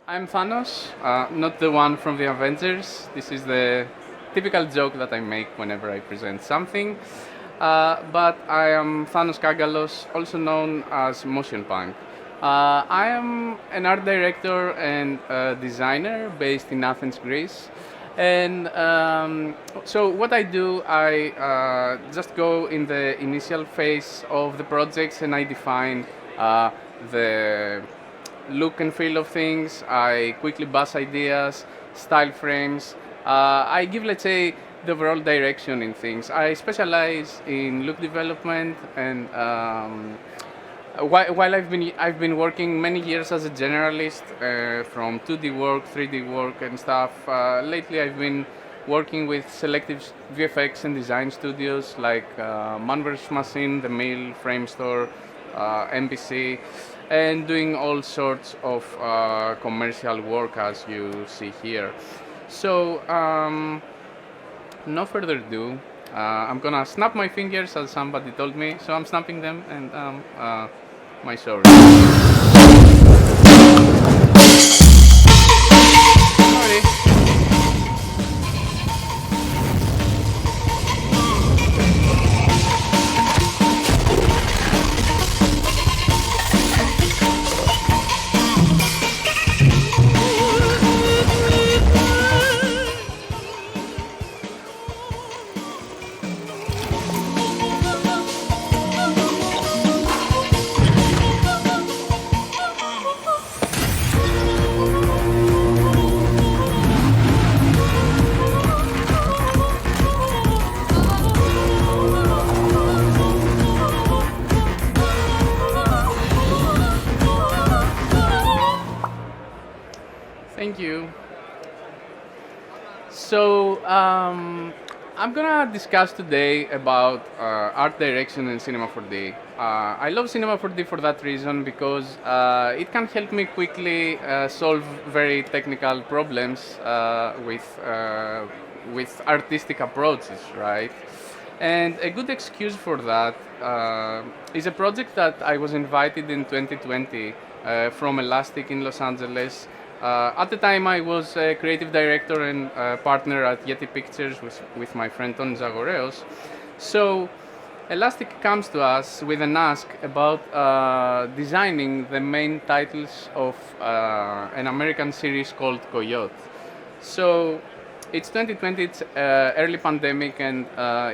I'm Thanos, not the one from the Avengers. This is the typical joke that I make whenever I present something. But I am Thanos Kagkalos, also known as Motion Punk. I am an art director and designer based in Athens, Greece. And so what I do, I just go in the initial phase of the projects and I define the look and feel of things. I quickly buzz ideas, style frames. I give, let's say, the overall direction in things. I specialize in look development, and while I've been working many years as a generalist from 2D work, 3D work, and stuff. Lately, I've been working with selective VFX and design studios like Man vs. Machine, The Mill, Framestore, IBC, and doing all sorts of commercial work as you see here. So, no further ado, I'm gonna snap my fingers as somebody told me, so I'm snapping them and my sorry. Sorry. Thank you. So, I'm gonna discuss today about art direction and Cinema 4D. I love Cinema 4D for that reason because it can help me quickly solve very technical problems with artistic approaches, right? And a good excuse for that is a project that I was invited in 2020 from Elastic in Los Angeles. At the time, I was a creative director and partner at Yeti Pictures with my friend Ton Zagoreos. So, Elastic comes to us with an ask about designing the main titles of an American series called Coyote. So, it's 2020, it's early pandemic, and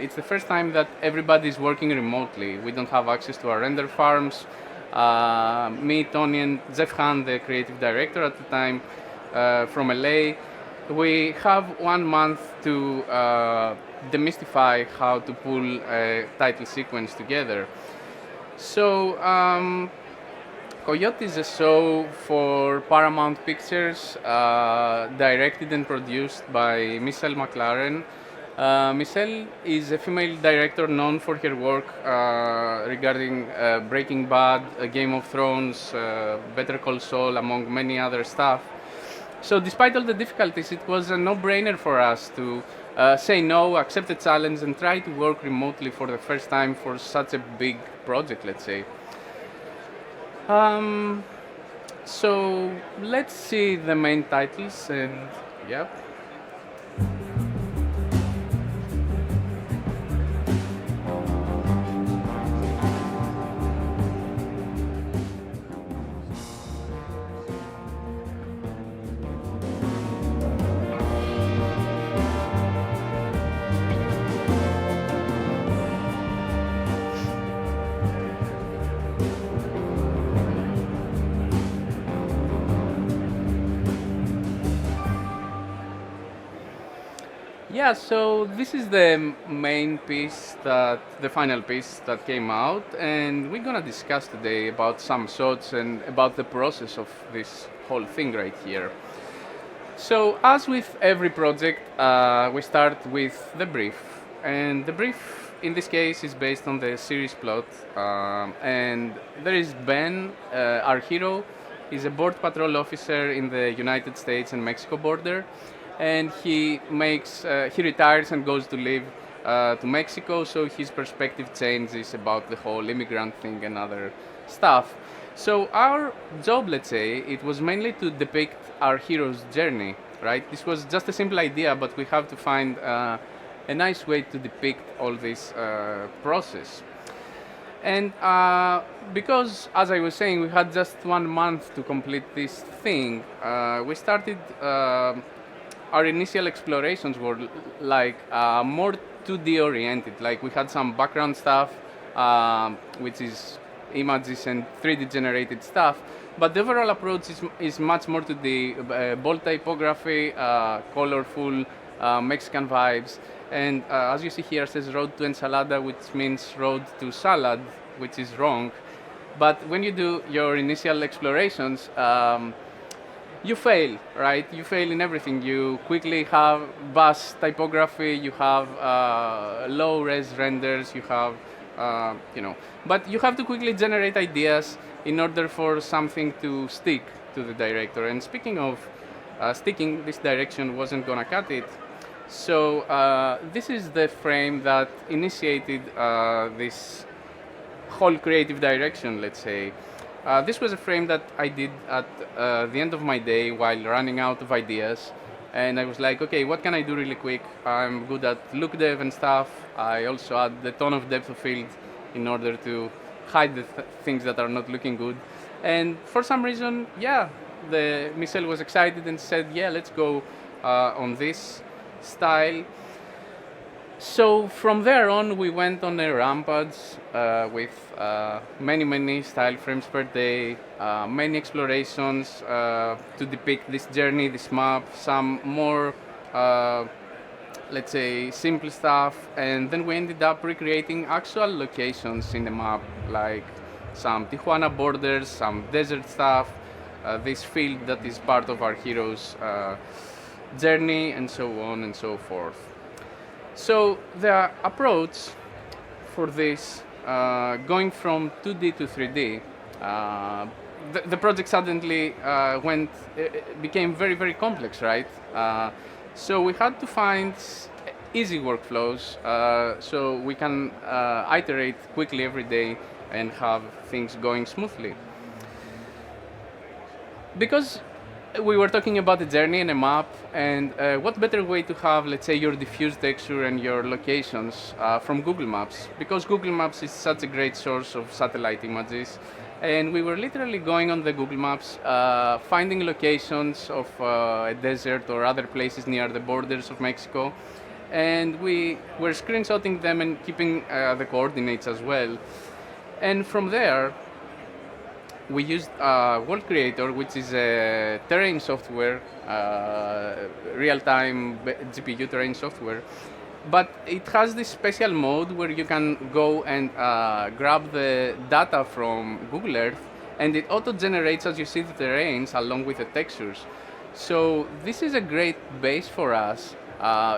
it's the first time that everybody is working remotely. We don't have access to our render farms. Me, Tony, and Jeff Hahn, the creative director at the time from LA, we have 1 month to demystify how to pull a title sequence together. So, Coyote is a show for Paramount Pictures, directed and produced by Michelle McLaren. Michelle is a female director known for her work regarding Breaking Bad, Game of Thrones, Better Call Saul, among many other stuff. So, despite all the difficulties, it was a no-brainer for us to say no, accept the challenge, and try to work remotely for the first time for such a big project, let's say. Um, so, let's see the main titles, and yeah. Yeah, so this is the main piece the final piece that came out, and we're gonna discuss today about some shots and about the process of this whole thing right here. So, as with every project, we start with the brief, and the brief in this case is based on the series plot, and there is Ben, our hero. He's a border patrol officer in the United States and Mexico border, and he retires and goes to live to Mexico, so his perspective changes about the whole immigrant thing and other stuff. So our job, let's say, it was mainly to depict our hero's journey, right? This was just a simple idea, but we have to find a nice way to depict all this process. And because, as I was saying, we had just 1 month to complete this thing, we started, our initial explorations were like more 2D oriented. Like we had some background stuff, which is images and 3D generated stuff. But the overall approach is much more to the bold typography, colorful, Mexican vibes. And as you see here, it says road to ensalada, which means road to salad, which is wrong. But when you do your initial explorations, you fail, right? You fail in everything. You quickly have bus typography, you have low-res renders, you have, but you have to quickly generate ideas in order for something to stick to the director. And speaking of sticking, this direction wasn't gonna cut it. So this is the frame that initiated this whole creative direction, let's say. This was a frame that I did at the end of my day while running out of ideas. And I was like, okay, what can I do really quick? I'm good at look dev and stuff. I also add a ton of depth of field in order to hide the things that are not looking good. And for some reason, yeah, Michel was excited and said, yeah, let's go on this style. So from there on, we went on a rampage with many style frames per day, many explorations to depict this journey, this map, some more, let's say, simple stuff, and then we ended up recreating actual locations in the map, like some Tijuana borders, some desert stuff, this field that is part of our hero's journey, and so on and so forth. So the approach for this, going from 2D to 3D, the project suddenly became very complex, right? So we had to find easy workflows so we can iterate quickly every day and have things going smoothly. Because we were talking about the journey and a map, and what better way to have, let's say, your diffuse texture and your locations from Google Maps, because Google Maps is such a great source of satellite images. And we were literally going on the Google Maps, finding locations of a desert or other places near the borders of Mexico, and we were screenshotting them and keeping the coordinates as well. And from there, we used World Creator, which is a terrain software, real-time GPU terrain software. But it has this special mode where you can go and grab the data from Google Earth, and it auto-generates, as you see, the terrains along with the textures. So this is a great base for us.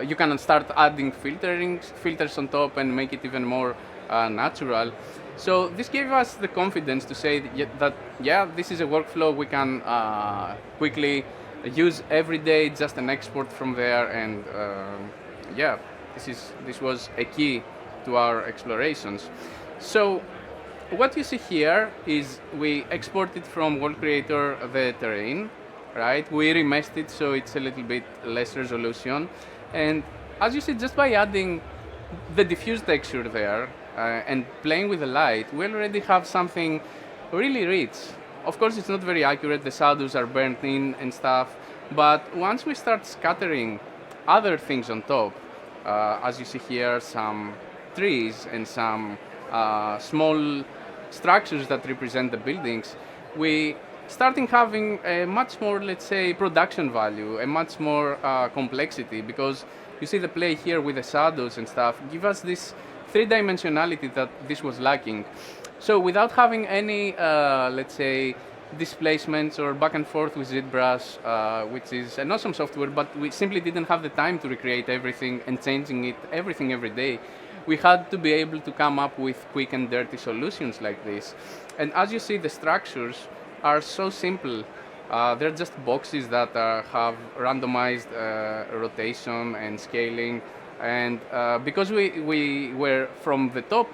You can start adding filters on top and make it even more natural. So this gave us the confidence to say that, yeah, this is a workflow we can quickly use every day, just an export from there, and yeah, this was a key to our explorations. So what you see here is we exported from World Creator the terrain, right? We remeshed it so it's a little bit less resolution, and as you see, just by adding the diffuse texture there, and playing with the light, we already have something really rich. Of course, it's not very accurate, the shadows are burnt in and stuff, but once we start scattering other things on top, as you see here, some trees and some small structures that represent the buildings, we starting having a much more, let's say, production value, a much more complexity, because you see the play here with the shadows and stuff, give us this three-dimensionality that this was lacking. So without having any, let's say, displacements or back and forth with ZBrush, which is an awesome software, but we simply didn't have the time to recreate everything and changing everything every day. We had to be able to come up with quick and dirty solutions like this. And as you see, the structures are so simple. They're just boxes that have randomized rotation and scaling. And because we were from the top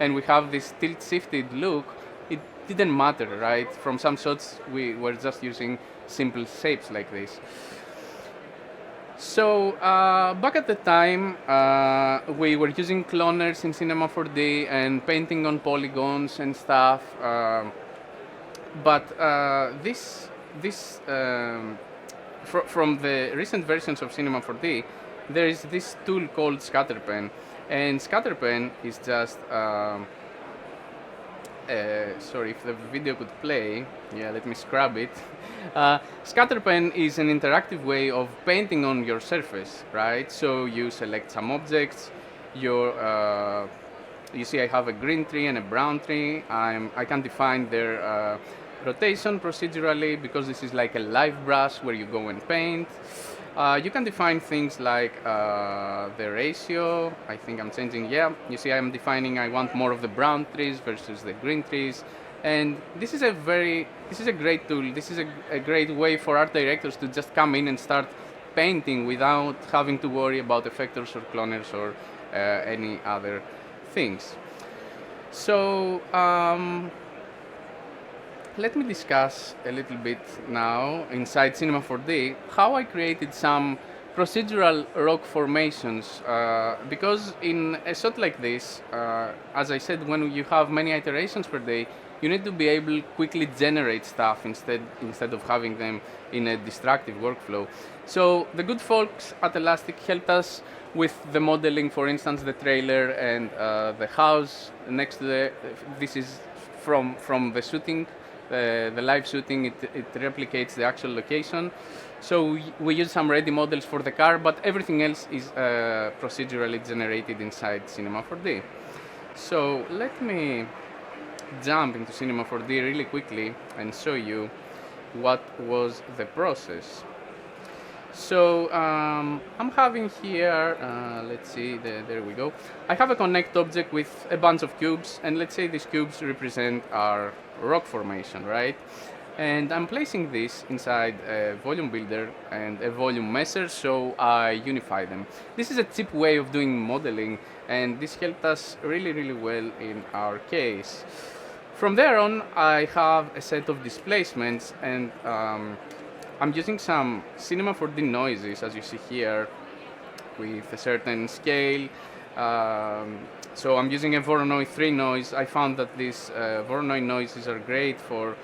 and we have this tilt-shifted look, it didn't matter, right? From some shots, we were just using simple shapes like this. So back at the time, we were using cloners in Cinema 4D and painting on polygons and stuff. But from the recent versions of Cinema 4D, there is this tool called Scatterpen, and Scatterpen is just sorry if the video could play. Yeah, let me scrub it. Scatterpen is an interactive way of painting on your surface, right? So you select some objects. You see I have a green tree and a brown tree. I can define their rotation procedurally because this is like a live brush where you go and paint. You can define things like the ratio. I think I'm changing, yeah. You see I'm defining I want more of the brown trees versus the green trees. And this is a great tool. This is a great way for art directors to just come in and start painting without having to worry about effectors or cloners or any other things. So let me discuss a little bit now inside Cinema 4D how I created some procedural rock formations because in a shot like this, as I said, when you have many iterations per day, you need to be able to quickly generate stuff instead of having them in a destructive workflow. So the good folks at Elastic helped us with the modeling, for instance, the trailer and the house next to this is from the shooting. The live shooting, it replicates the actual location. So we use some ready models for the car, but everything else is procedurally generated inside Cinema 4D. So let me jump into Cinema 4D really quickly and show you what was the process. So I'm having here, let's see, there we go. I have a connect object with a bunch of cubes, and let's say these cubes represent our rock formation, right? And I'm placing this inside a volume builder and a volume messer, so I unify them. This is a cheap way of doing modeling, and this helped us really, really well in our case. From there on, I have a set of displacements, and I'm using some Cinema 4D noises, as you see here, with a certain scale. So I'm using a Voronoi 3 noise. I found that these Voronoi noises are great for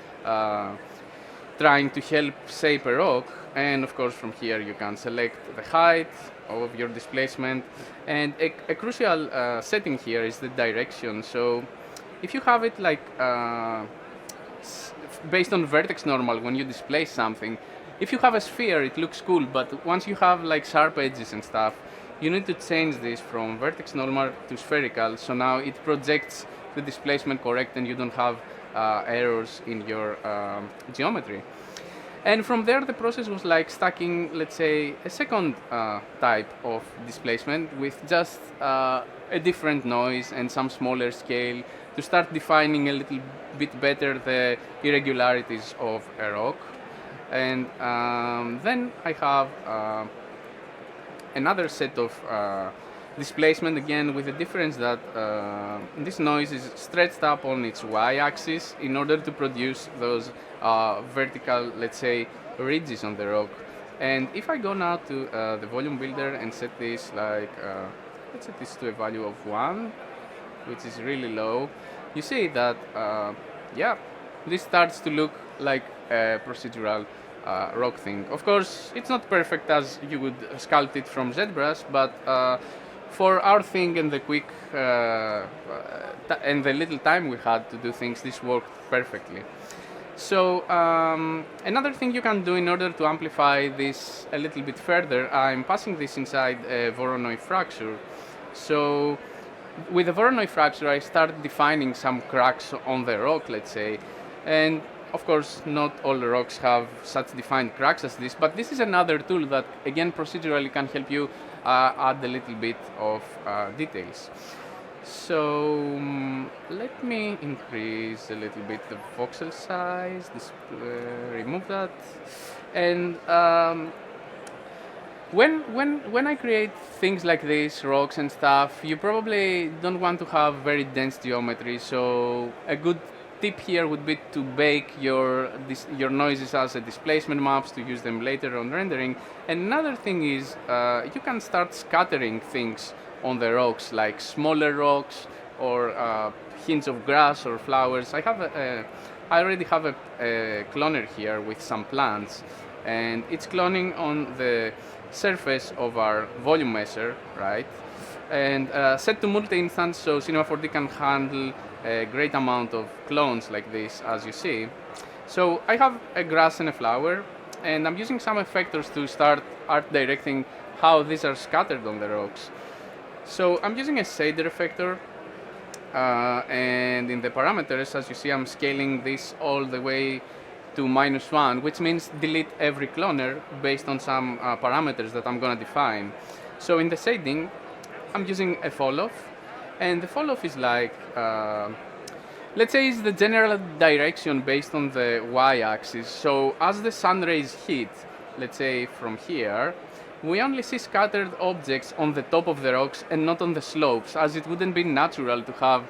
trying to help shape a rock. And of course, from here you can select the height of your displacement. And a crucial setting here is the direction. So if you have it like based on vertex normal, when you displace something, if you have a sphere, it looks cool, but once you have like sharp edges and stuff, you need to change this from vertex normal to spherical, so now it projects the displacement correct and you don't have errors in your geometry. And from there, the process was like stacking, let's say, a second type of displacement with just a different noise and some smaller scale to start defining a little bit better the irregularities of a rock. And then I have another set of displacement, again with the difference that this noise is stretched up on its y-axis in order to produce those vertical, let's say, ridges on the rock. And if I go now to the volume builder and set this like, let's set this to a value of 1, which is really low, you see that, yeah, this starts to look like a procedural rock thing. Of course, it's not perfect as you would sculpt it from ZBrush, but for our thing and the quick and the little time we had to do things, this worked perfectly. So another thing you can do in order to amplify this a little bit further, I'm passing this inside a Voronoi fracture. So with the Voronoi fracture, I start defining some cracks on the rock, let's say, and of course, not all the rocks have such defined cracks as this, but this is another tool that, again, procedurally can help you add a little bit of details. So let me increase a little bit the voxel size, remove that, and When I create things like this, rocks and stuff, you probably don't want to have very dense geometry. So a good tip here would be to bake your noises as a displacement maps to use them later on rendering. And another thing is you can start scattering things on the rocks, like smaller rocks or hints of grass or flowers. I already have a cloner here with some plants, and it's cloning on the surface of our volume measure, right? And set to multi-instance, so Cinema 4D can handle a great amount of clones like this, as you see. So I have a grass and a flower, and I'm using some effectors to start art directing how these are scattered on the rocks. So I'm using a shader effector, and in the parameters, as you see, I'm scaling this all the way to -1, which means delete every cloner based on some parameters that I'm going to define. So in the shading, I'm using a fall-off, and the fall-off is like, let's say it's the general direction based on the y-axis. So as the sun rays hit, let's say from here, we only see scattered objects on the top of the rocks and not on the slopes, as it wouldn't be natural to have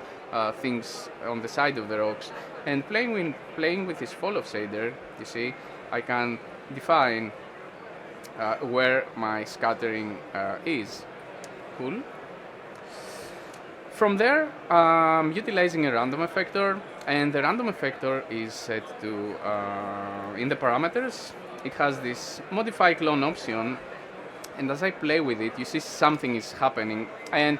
things on the side of the rocks. And playing with this fall-off shader, you see, I can define where my scattering is. Cool. From there, I'm utilizing a random effector, and the random effector is set to, in the parameters, it has this modify clone option, and as I play with it, you see something is happening. And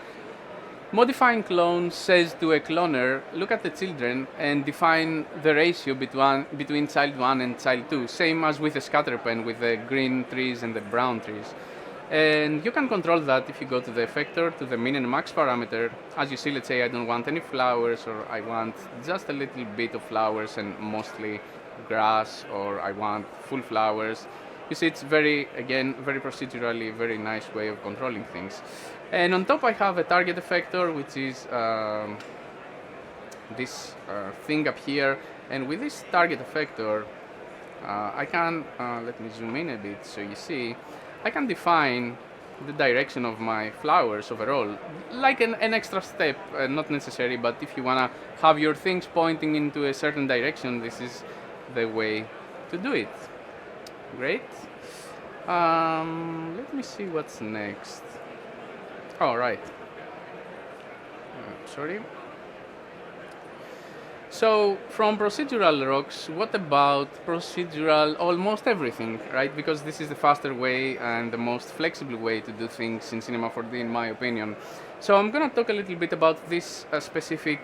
modifying clone says to a cloner, look at the children and define the ratio between child 1 and child 2, same as with a scatter pen with the green trees and the brown trees. And you can control that if you go to the effector, to the min and max parameter. As you see, let's say I don't want any flowers, or I want just a little bit of flowers and mostly grass, or I want full flowers. You see, it's very procedurally, very nice way of controlling things. And on top I have a target effector, which is this thing up here. And with this target effector, I can, let me zoom in a bit so you see, I can define the direction of my flowers overall, like an extra step, not necessary, but if you want to have your things pointing into a certain direction, this is the way to do it. Great. Let me see what's next. Oh, right. Sorry. So from procedural rocks, what about procedural almost everything, right? Because this is the faster way and the most flexible way to do things in Cinema 4D, in my opinion. So I'm going to talk a little bit about this specific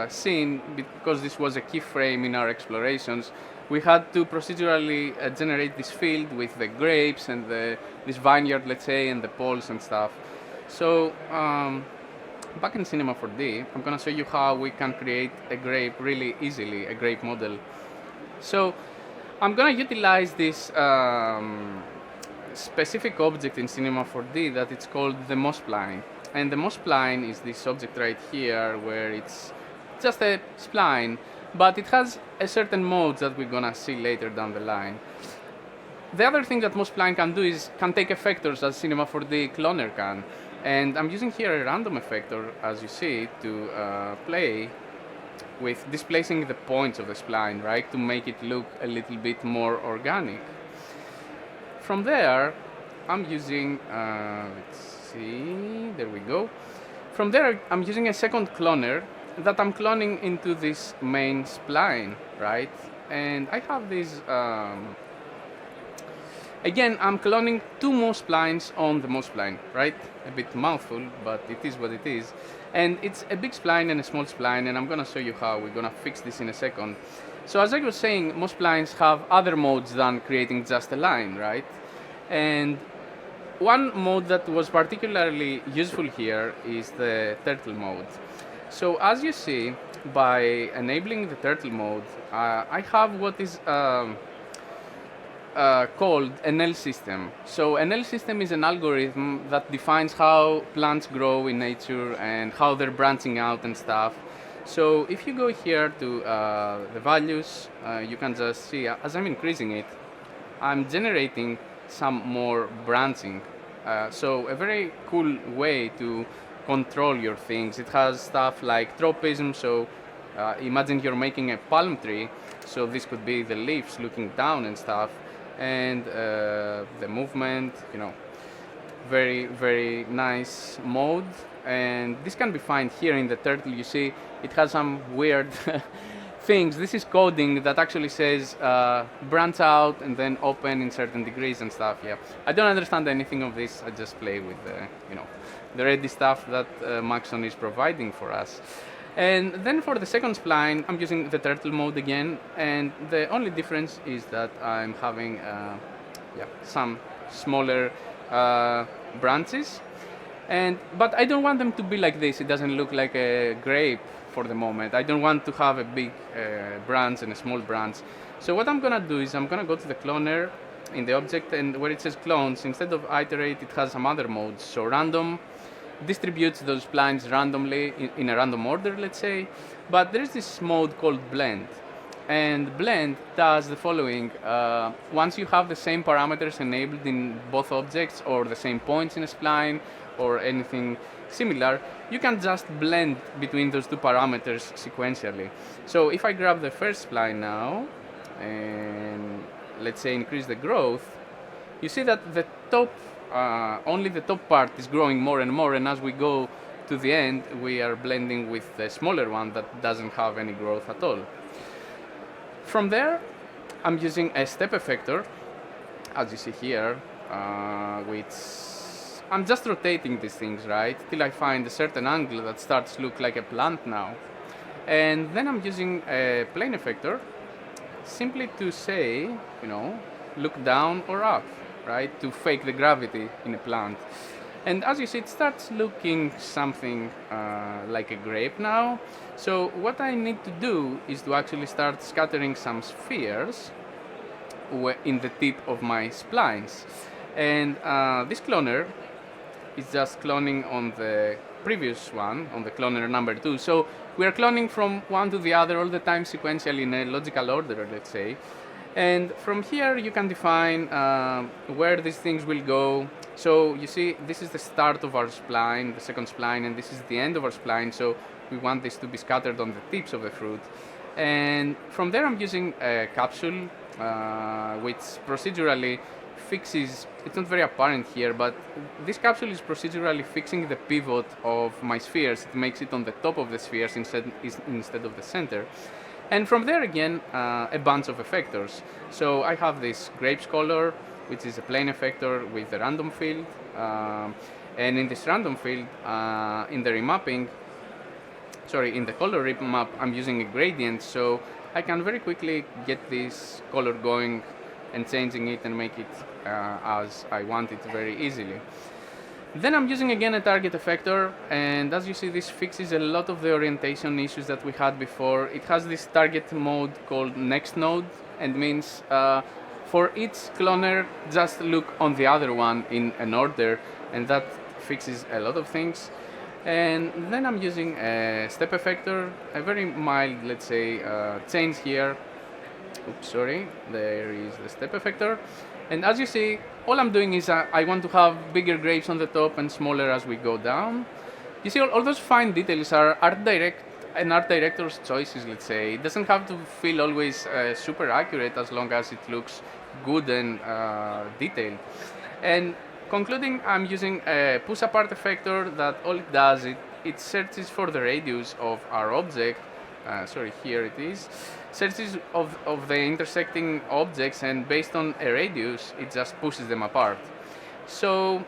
scene, because this was a key frame in our explorations. We had to procedurally generate this field with the grapes and this vineyard, let's say, and the poles and stuff. So back in Cinema 4D, I'm going to show you how we can create a grape really easily, a grape model. So I'm going to utilize this specific object in Cinema 4D that it's called the moss spline. And the moss spline is this object right here, where it's just a spline, but it has a certain modes that we're going to see later down the line. The other thing that moss spline can do is can take effectors as Cinema 4D cloner can. And I'm using here a random effector, as you see, to play with displacing the points of the spline, right, to make it look a little bit more organic. From there, I'm using, let's see, there we go. From there, I'm using a second cloner that I'm cloning into this main spline, right? And I have this, again, I'm cloning two moss splines on the moss spline, right? A bit mouthful, but it is what it is. And it's a big spline and a small spline, and I'm gonna show you how we're gonna fix this in a second. So as I was saying, moss splines have other modes than creating just a line, right? And one mode that was particularly useful here is the turtle mode. So as you see, by enabling the turtle mode, I have what is called an L system. So an L system is an algorithm that defines how plants grow in nature and how they're branching out and stuff. So if you go here to the values, you can just see, as I'm increasing it, I'm generating some more branching, So a very cool way to control your things. It has stuff like tropism, so imagine you're making a palm tree, so this could be the leaves looking down and stuff, and the movement, very, very nice mode. And this can be found here in the turtle. You see, it has some weird things. This is coding that actually says branch out and then open in certain degrees and stuff. Yeah, I don't understand anything of this. I just play with the ready stuff that Maxon is providing for us. And then for the second spline, I'm using the turtle mode again, and the only difference is that I'm having some smaller branches. But I don't want them to be like this. It doesn't look like a grape for the moment. I don't want to have a big branch and a small branch. So what I'm gonna do is I'm gonna go to the cloner in the object, and where it says clones, instead of iterate, it has some other modes. So random distributes those splines randomly in a random order, let's say. But there's this mode called blend. And blend does the following. Once you have the same parameters enabled in both objects, or the same points in a spline, or anything similar, you can just blend between those two parameters sequentially. So if I grab the first spline now, and let's say increase the growth, you see that the top, only the top part is growing more and more, and as we go to the end, we are blending with the smaller one that doesn't have any growth at all. From there, I'm using a step effector, as you see here, which I'm just rotating these things, right, till I find a certain angle that starts to look like a plant now. And then I'm using a plane effector, simply to say, look down or up, right, to fake the gravity in a plant. And as you see, it starts looking something like a grape now. So what I need to do is to actually start scattering some spheres in the tip of my splines. And this cloner is just cloning on the previous one, on the cloner number 2. So we are cloning from one to the other all the time sequentially in a logical order, let's say. And from here you can define where these things will go. So you see, this is the start of our spline, the second spline, and this is the end of our spline. So we want this to be scattered on the tips of the fruit. And from there I'm using a capsule, which procedurally fixes, it's not very apparent here, but this capsule is procedurally fixing the pivot of my spheres. It makes it on the top of the spheres instead of the center. And from there again, a bunch of effectors. So I have this grapes color, which is a plane effector with a random field. And in this random field, in the remapping, in the color remap, I'm using a gradient, so I can very quickly get this color going and changing it and make it as I want it very easily. Then I'm using again a target effector, and as you see, this fixes a lot of the orientation issues that we had before. It has this target mode called next node, and means for each cloner, just look on the other one in an order, and that fixes a lot of things. And then I'm using a step effector, a very mild, let's say, change here. Oops, sorry, there is the step effector. And as you see, all I'm doing is I want to have bigger grapes on the top and smaller as we go down. You see, all those fine details are art director's choices, let's say. It doesn't have to feel always super accurate as long as it looks good and detailed. And concluding, I'm using a push apart effector that all it does, it searches for the radius of our object. Here it is. Searches of the intersecting objects, and based on a radius, it just pushes them apart. So,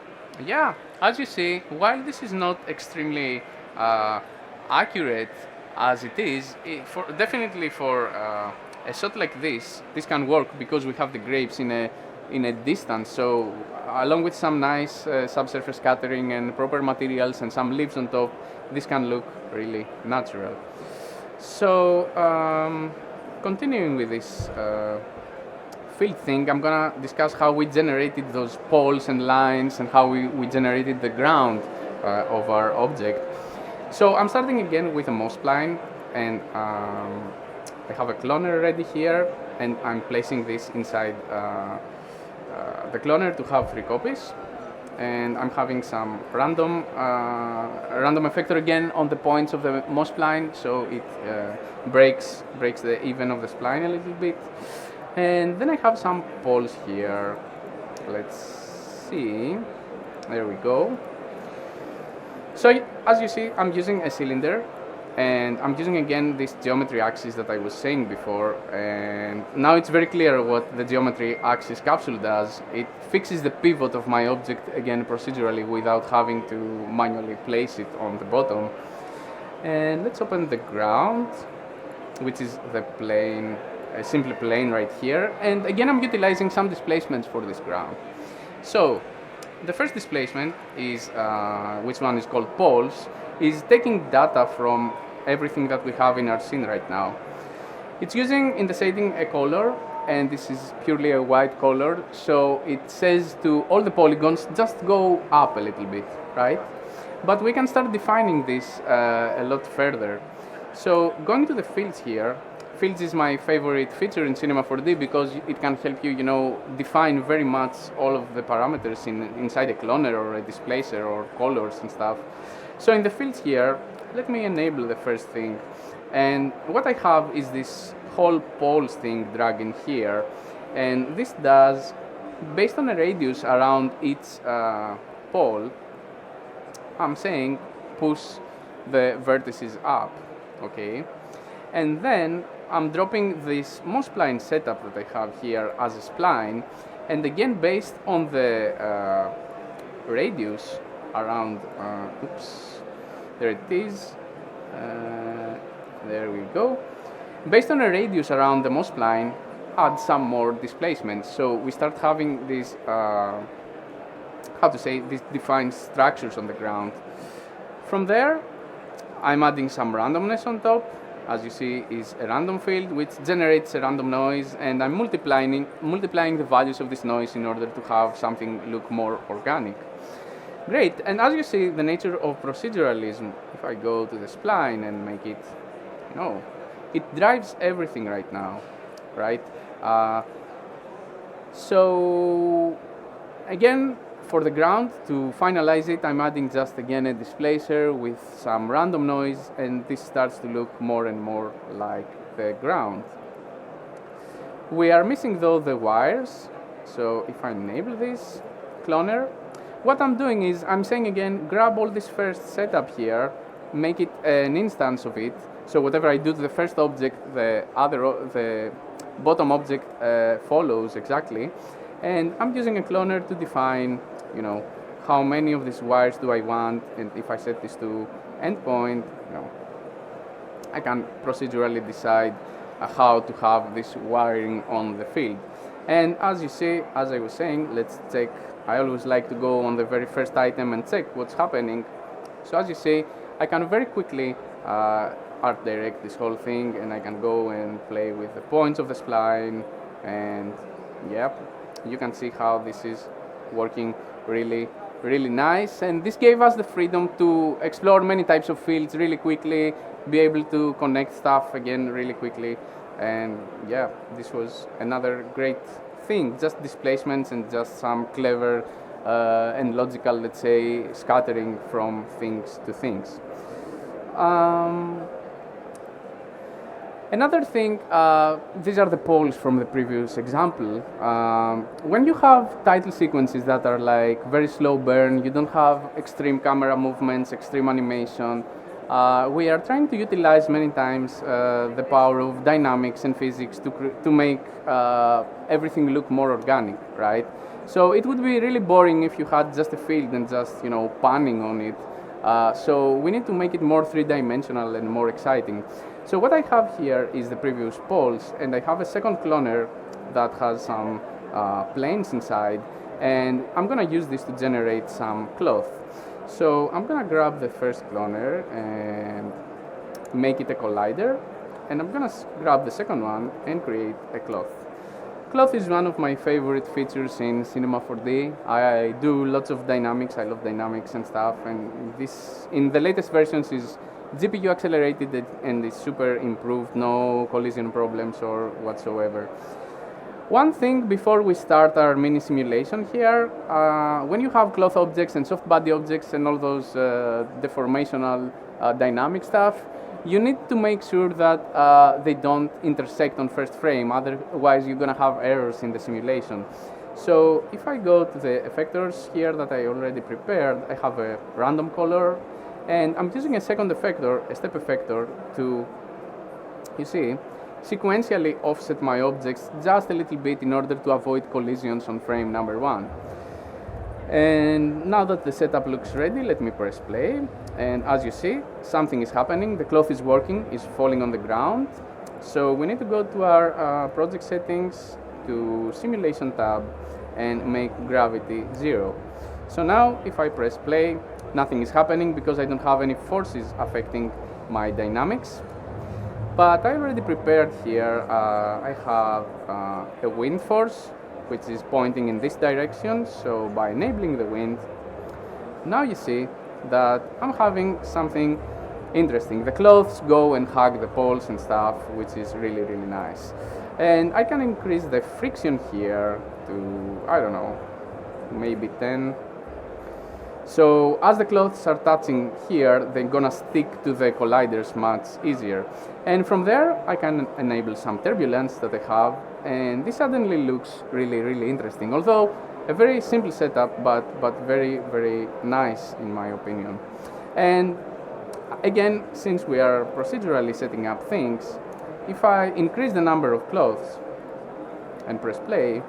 yeah, as you see, while this is not extremely accurate as it is, definitely for a shot like this can work because we have the grapes in a distance. So, along with some nice subsurface scattering and proper materials and some leaves on top, this can look really natural. So, continuing with this field thing, I'm gonna discuss how we generated those poles and lines and how we generated the ground of our object. So I'm starting again with a moss spline, and I have a cloner ready here, and I'm placing this inside the cloner to have 3 copies. and I'm having some random effector again on the points of the moss spline, so it breaks the even of the spline a little bit. And then I have some poles here. Let's see. There we go. So as you see, I'm using a cylinder, and I'm using again this geometry axis that I was saying before, and now it's very clear what the geometry axis capsule does. It fixes the pivot of my object again procedurally without having to manually place it on the bottom. And let's open the ground, which is the plane, a simple plane right here, and again I'm utilizing some displacements for this ground. So the first displacement is, which one is called poles, is taking data from everything that we have in our scene right now. It's using in the shading a color, and this is purely a white color, so it says to all the polygons just go up a little bit, right? But we can start defining this a lot further. So going to the fields here, fields is my favorite feature in Cinema 4D because it can help you, define very much all of the parameters inside a cloner or a displacer or colors and stuff. So in the fields here, let me enable the first thing. And what I have is this whole poles thing dragged in here. And this does, based on a radius around each pole, I'm saying push the vertices up, okay? And then I'm dropping this moss spline setup that I have here as a spline, and again based on the radius around, oops, there it is, there we go. Based on a radius around the moss spline, add some more displacement. So we start having these, these defined structures on the ground. From there, I'm adding some randomness on top. As you see, is a random field which generates a random noise, and I'm multiplying the values of this noise in order to have something look more organic. Great, and as you see, the nature of proceduralism, if I go to the spline and make it, it drives everything right now, right? So again, for the ground, to finalize it, I'm adding just again a displacer with some random noise, and this starts to look more and more like the ground. We are missing though the wires, so if I enable this cloner, what I'm doing is I'm saying again, grab all this first setup here, make it an instance of it, so whatever I do to the first object, the bottom object follows exactly. And I'm using a cloner to define, how many of these wires do I want, and if I set this to endpoint, I can procedurally decide how to have this wiring on the field. And as you see, as I was saying, let's check. I always like to go on the very first item and check what's happening. So as you see, I can very quickly art direct this whole thing, and I can go and play with the points of the spline, and yep, you can see how this is working really, really nice. And this gave us the freedom to explore many types of fields really quickly, be able to connect stuff again really quickly. And yeah, this was another great thing, just displacements and just some clever and logical, let's say, scattering from things to things. Another thing, these are the poles from the previous example. When you have title sequences that are like very slow burn, you don't have extreme camera movements, extreme animation, we are trying to utilize many times the power of dynamics and physics to make everything look more organic, right? So it would be really boring if you had just a field and just, panning on it. So we need to make it more three-dimensional and more exciting. So what I have here is the previous poles, and I have a second cloner that has some planes inside, and I'm going to use this to generate some cloth. So I'm going to grab the first cloner and make it a collider, and I'm going to grab the second one and create a cloth. Cloth is one of my favorite features in Cinema 4D. I do lots of dynamics, I love dynamics and stuff, and this in the latest versions is GPU accelerated and is super improved, no collision problems or whatsoever. One thing before we start our mini simulation here, when you have cloth objects and soft body objects and all those deformational dynamic stuff, you need to make sure that they don't intersect on first frame, otherwise you're going to have errors in the simulation. So if I go to the effectors here that I already prepared, I have a random color, and I'm using a second effector, a step effector, to, you see, sequentially offset my objects just a little bit in order to avoid collisions on frame number 1. And now that the setup looks ready, let me press play. And as you see, something is happening. The cloth is working, is falling on the ground. So we need to go to our project settings, to simulation tab, and make gravity 0. So now if I press play, nothing is happening because I don't have any forces affecting my dynamics. But I already prepared here, I have a wind force which is pointing in this direction. So by enabling the wind, now you see that I'm having something interesting. The clothes go and hug the poles and stuff, which is really, really nice. And I can increase the friction here to, I don't know, maybe 10. So as the clothes are touching here, they're gonna stick to the colliders much easier. And from there, I can enable some turbulence that I have, and this suddenly looks really, really interesting. Although a very simple setup, but very, very nice in my opinion. And again, since we are procedurally setting up things, if I increase the number of clothes and press play,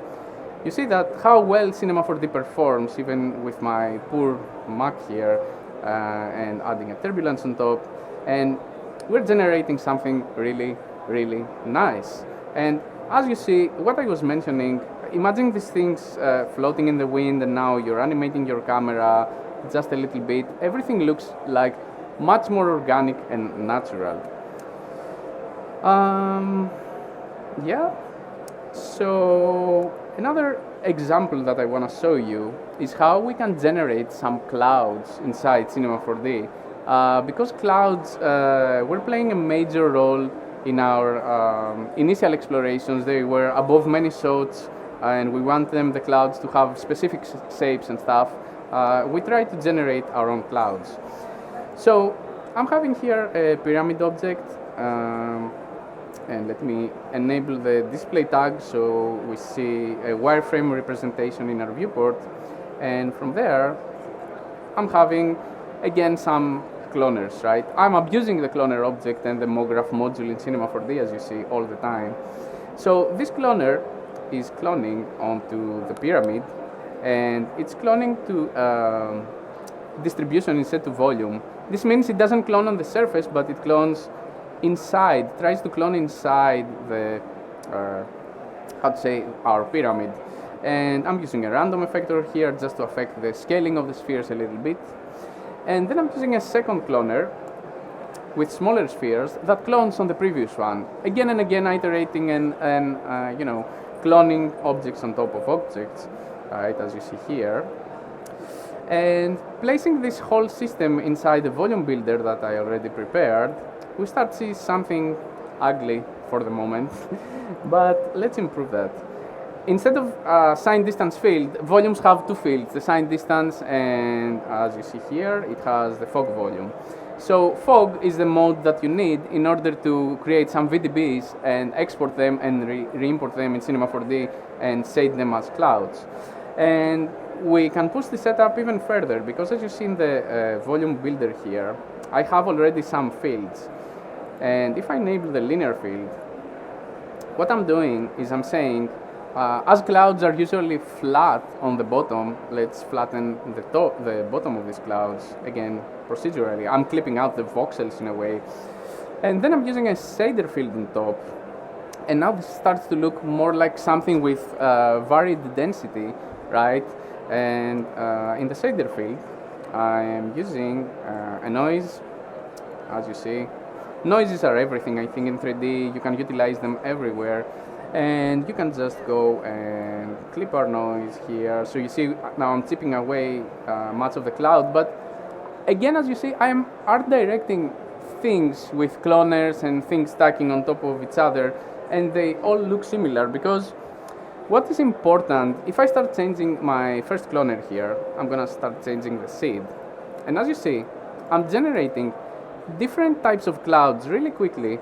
you see that how well Cinema 4D performs even with my poor Mac here, and adding a turbulence on top, and we're generating something really, really nice. And as you see, what I was mentioning, imagine these things floating in the wind, and now you're animating your camera just a little bit. Everything looks like much more organic and natural. Yeah, so another example that I want to show you is how we can generate some clouds inside Cinema 4D. Because clouds were playing a major role in our initial explorations. They were above many shots, and we want the clouds to have specific shapes and stuff. We try to generate our own clouds. So I'm having here a pyramid object. And let me enable the display tag so we see a wireframe representation in our viewport. And from there, I'm having, again, some cloners, right? I'm abusing the cloner object and the MoGraph module in Cinema 4D, as you see, all the time. So this cloner is cloning onto the pyramid, and it's cloning to distribution instead to volume. This means it doesn't clone on the surface, but it clones inside, tries to clone inside the, our pyramid. And I'm using a random effector here just to affect the scaling of the spheres a little bit. And then I'm using a second cloner with smaller spheres that clones on the previous one. Again and again iterating and cloning objects on top of objects, right, as you see here. And placing this whole system inside the volume builder that I already prepared, we start to see something ugly for the moment, but let's improve that. Instead of signed distance field, volumes have two fields, the signed distance, and as you see here, it has the fog volume. So fog is the mode that you need in order to create some VDBs and export them and re-import them in Cinema 4D and shade them as clouds. And we can push the setup even further, because as you see in the volume builder here, I have already some fields. And if I enable the linear field, what I'm doing is I'm saying, as clouds are usually flat on the bottom, let's flatten the bottom of these clouds, again, procedurally. I'm clipping out the voxels in a way. And then I'm using a shader field on top. And now this starts to look more like something with varied density, right? And in the shader field, I am using a noise, as you see. Noises are everything, I think, in 3D. You can utilize them everywhere. And you can just go and clip our noise here. So you see now I'm chipping away much of the cloud. But again, as you see, I am art directing things with cloners and things stacking on top of each other. And they all look similar because what is important, if I start changing my first cloner here, I'm gonna start changing the seed. And as you see, I'm generating different types of clouds really quickly,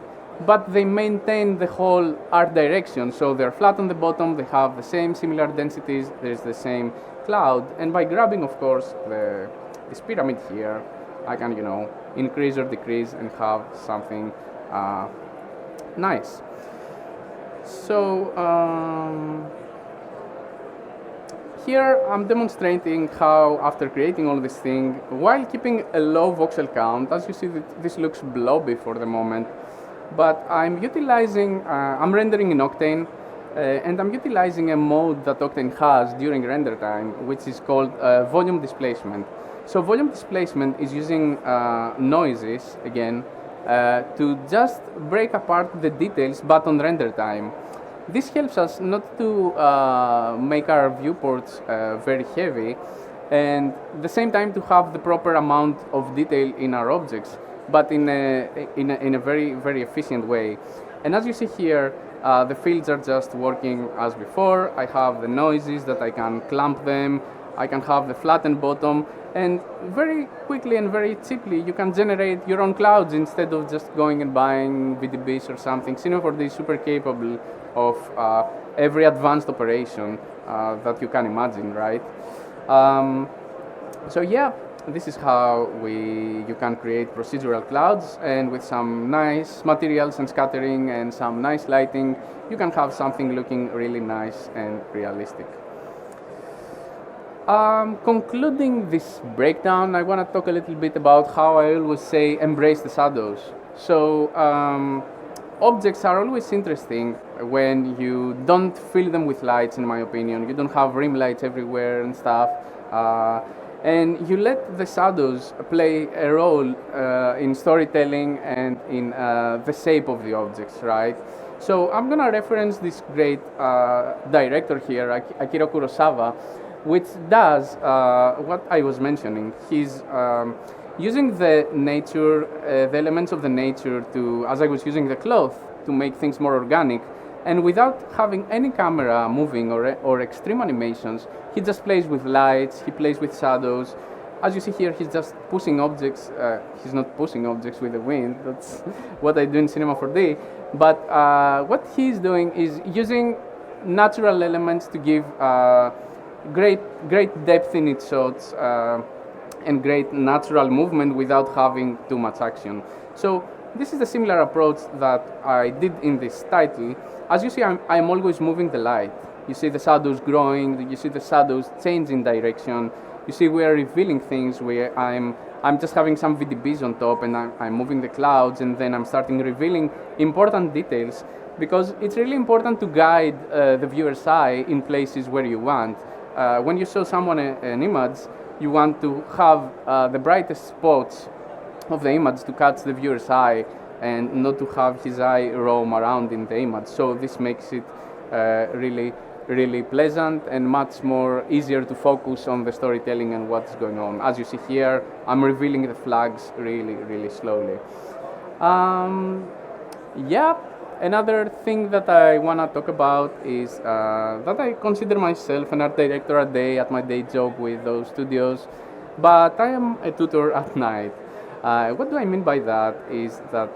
but they maintain the whole art direction. So they're flat on the bottom, they have the same similar densities, there's the same cloud. And by grabbing, of course, this pyramid here, I can, increase or decrease and have something nice. So here I'm demonstrating how, after creating all this thing, while keeping a low voxel count, as you see, this looks blobby for the moment, but I'm utilizing, I'm rendering in Octane, and I'm utilizing a mode that Octane has during render time, which is called volume displacement. So volume displacement is using noises, again, to just break apart the details, but on render time. This helps us not to make our viewports very heavy, and at the same time to have the proper amount of detail in our objects, but in a very, very efficient way. And as you see here, the fields are just working as before. I have the noises that I can clamp them, I can have the flattened bottom, and very quickly and very cheaply you can generate your own clouds instead of just going and buying VDBs or something. Cinema4D is super capable of every advanced operation that you can imagine, right? So yeah, this is how you can create procedural clouds, and with some nice materials and scattering and some nice lighting, you can have something looking really nice and realistic. Concluding this breakdown, I want to talk a little bit about how I always say embrace the shadows. So objects are always interesting when you don't fill them with lights, in my opinion. You don't have rim lights everywhere and stuff. And you let the shadows play a role in storytelling and in the shape of the objects, right? So I'm going to reference this great director here, Akira Kurosawa, which does what I was mentioning. He's using the nature, the elements of the nature to, as I was using the cloth, to make things more organic. And without having any camera moving or extreme animations, he just plays with lights, he plays with shadows. As you see here, he's just pushing objects. He's not pushing objects with the wind. That's what I do in Cinema4D. But what he's doing is using natural elements to give great depth in its shots and great natural movement without having too much action. So this is a similar approach that I did in this title. As you see, I'm always moving the light. You see the shadows growing, you see the shadows changing direction. You see we are revealing things where I'm just having some VDBs on top, and I'm moving the clouds, and then I'm starting revealing important details, because it's really important to guide the viewer's eye in places where you want. When you show someone an image, you want to have the brightest spots of the image to catch the viewer's eye, and not to have his eye roam around in the image. So this makes it really pleasant and much more easier to focus on the storytelling and what's going on. As you see here, I'm revealing the flags really slowly. Yeah, another thing that I want to talk about is that I consider myself an art director at my day job with those studios, but I am a tutor at night. What do I mean by that is that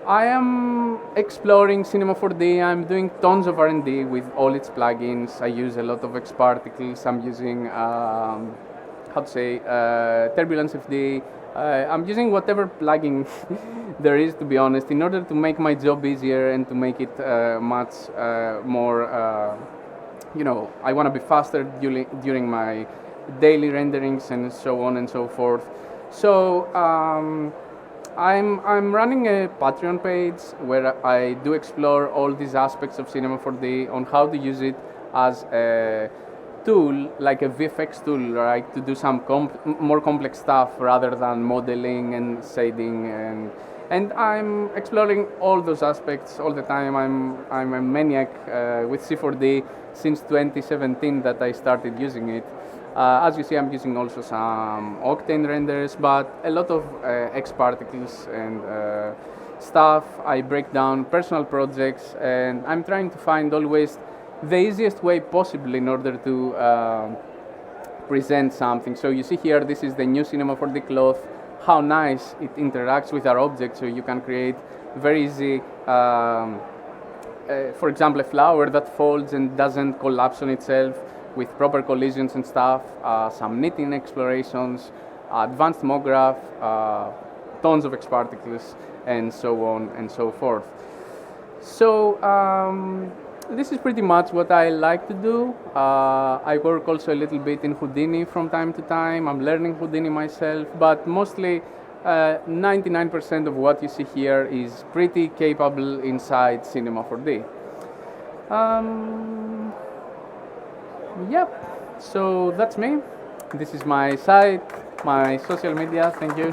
I am exploring Cinema4D. I'm doing tons of R&D with all its plugins. I use a lot of X particles. I'm using, Turbulence FD. I'm using whatever plugin there is, to be honest, in order to make my job easier and to make it much more, I want to be faster during my daily renderings and so on and so forth. So I'm running a Patreon page where I do explore all these aspects of Cinema4D on how to use it as a tool, like a VFX tool, right, to do some more complex stuff rather than modeling and shading, and I'm exploring all those aspects all the time. I'm a maniac with C4D since 2017 that I started using it. As you see, I'm using also some Octane renders, but a lot of X particles and stuff. I break down personal projects, and I'm trying to find always the easiest way possible in order to present something. So you see here, this is the new Cinema 4D cloth, how nice it interacts with our object, so you can create very easy, for example, a flower that folds and doesn't collapse on itself with proper collisions and stuff, some knitting explorations, advanced MOGRaph, tons of X particles, and so on and so forth. So this is pretty much what I like to do. I work also a little bit in Houdini from time to time. I'm learning Houdini myself, but mostly 99% of what you see here is pretty capable inside Cinema 4D. Yep, so that's me. This is my site, my social media. Thank you.